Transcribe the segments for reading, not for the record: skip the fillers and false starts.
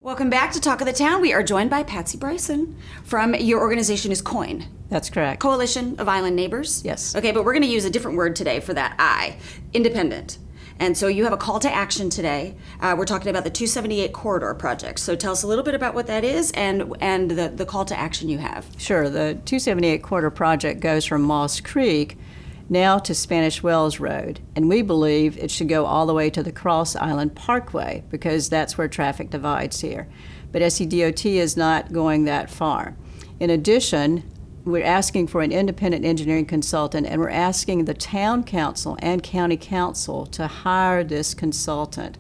Welcome back to Talk of the Town. We are joined by Patsy Brison from your organization is COIN. That's correct. Coalition of Island Neighbors? Yes. Okay, but we're going to use a different word today for that I, independent. And so you have a call to action today. We're talking about the 278 corridor project. So tell us a little bit about what that is and the call to action you have. Sure. The 278 corridor project goes from Moss Creek now to Spanish Wells Road, and we believe it should go all the way to the Cross Island Parkway because that's where traffic divides here. But SCDOT is not going that far. In addition, we're asking for an independent engineering consultant, and we're asking the town council and county council to hire this consultant.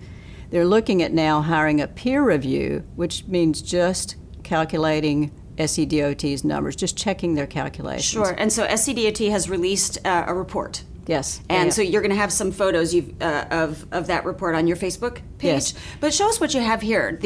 They're looking at now hiring a peer review, which means just calculating SCDOT's numbers, just checking their calculations. Sure, and so SCDOT has released a report. Yes. And so you're going to have some photos of that report on your Facebook page. Yes. But show us what you have here.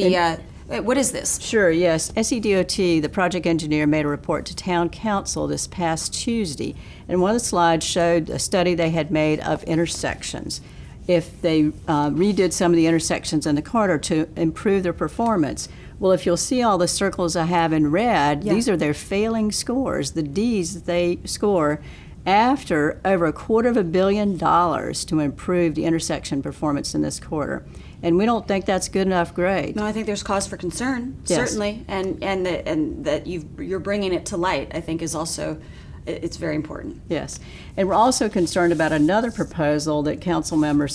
What is this? Sure, yes. SCDOT, the project engineer, made a report to town council this past Tuesday, and one of the slides showed a study they had made of intersections. If they redid some of the intersections in the corridor to improve their performance. Well, if you'll see all the circles I have in red, these are their failing scores, the Ds that they score after over $250 million to improve the intersection performance in this corridor. And we don't think that's good enough grade. No, I think there's cause for concern, Yes. certainly, and that you're bringing it to light, I think, is also, it's very important. Yes, and we're also concerned about another proposal that County Council Member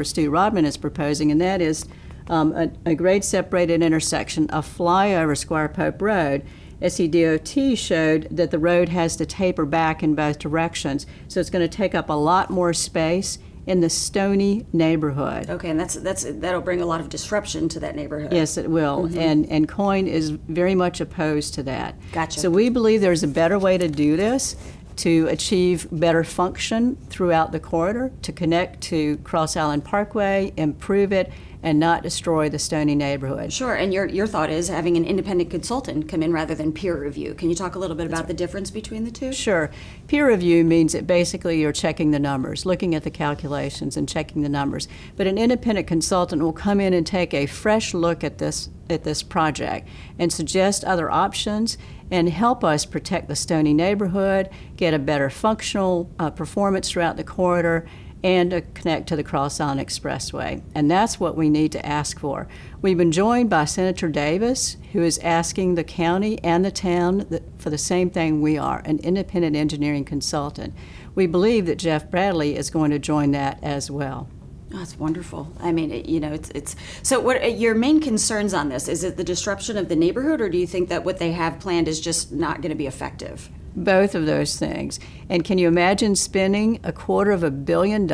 Stu Rodman is proposing, and that is a grade-separated intersection of flyover Squire Pope Road. SCDOT showed that the road has to taper back in both directions, so it's going to take up a lot more space in the Stony neighborhood. Okay, and that'll bring a lot of disruption to that neighborhood. Yes, it will, and COIN is very much opposed to that. Gotcha. So we believe there's a better way to do this, to achieve better function throughout the corridor, to connect to Cross Island Parkway, improve it, and not destroy the Stony neighborhood. Sure, and your thought is having an independent consultant come in rather than peer review. Can you talk a little bit about the difference between the two? Sure. Peer review means that basically you're checking the numbers, looking at the calculations and checking the numbers. But an independent consultant will come in and take a fresh look at this project and suggest other options and help us protect the Stony neighborhood, get a better functional performance throughout the corridor, and connect to the Cross Island Expressway. And that's what we need to ask for. We've been joined by Senator Davis, who is asking the county and the town for the same thing we are, an independent engineering consultant. We believe that Jeff Bradley is going to join that as well. Oh, that's wonderful. I mean, it's so. What are your main concerns on this? Is it the disruption of the neighborhood, or do you think that what they have planned is just not going to be effective? Both of those things. And can you imagine spending $250 million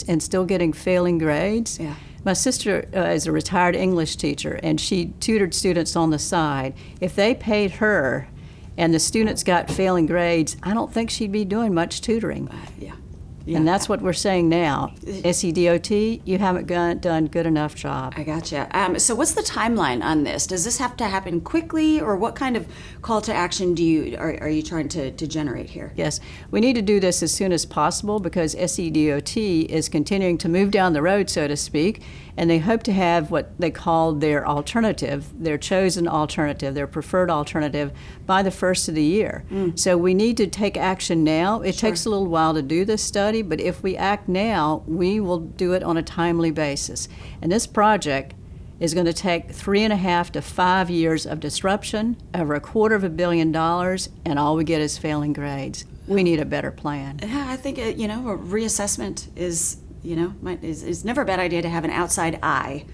and still getting failing grades? Yeah. My sister is a retired English teacher, and she tutored students on the side. If they paid her and the students got failing grades, I don't think she'd be doing much tutoring. Yeah. And that's what we're saying now. SCDOT, you haven't done good enough job. I gotcha. So what's the timeline on this? Does this have to happen quickly, or what kind of call to action are you trying to generate here? Yes, we need to do this as soon as possible because SCDOT is continuing to move down the road, so to speak, and they hope to have what they call their alternative, their chosen alternative, their preferred alternative by the first of the year. So we need to take action now. It takes a little while to do this study, but if we act now, we will do it on a timely basis. And this project is going to take 3.5 to 5 years of disruption, over $250 million, and all we get is failing grades. We need a better plan. Yeah, I think a reassessment is never a bad idea to have an outside eye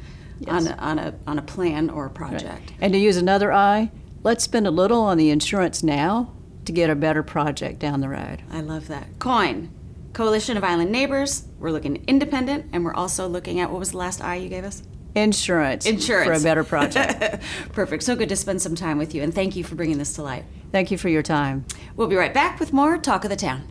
on a plan or a project. Right. And to use another eye, let's spend a little on the insurance now to get a better project down the road. I love that. COIN, Coalition of Island Neighbors. We're looking independent, and we're also looking at, what was the last I you gave us? Insurance for a better project. Perfect. So good to spend some time with you, and thank you for bringing this to light. Thank you for your time. We'll be right back with more Talk of the Town.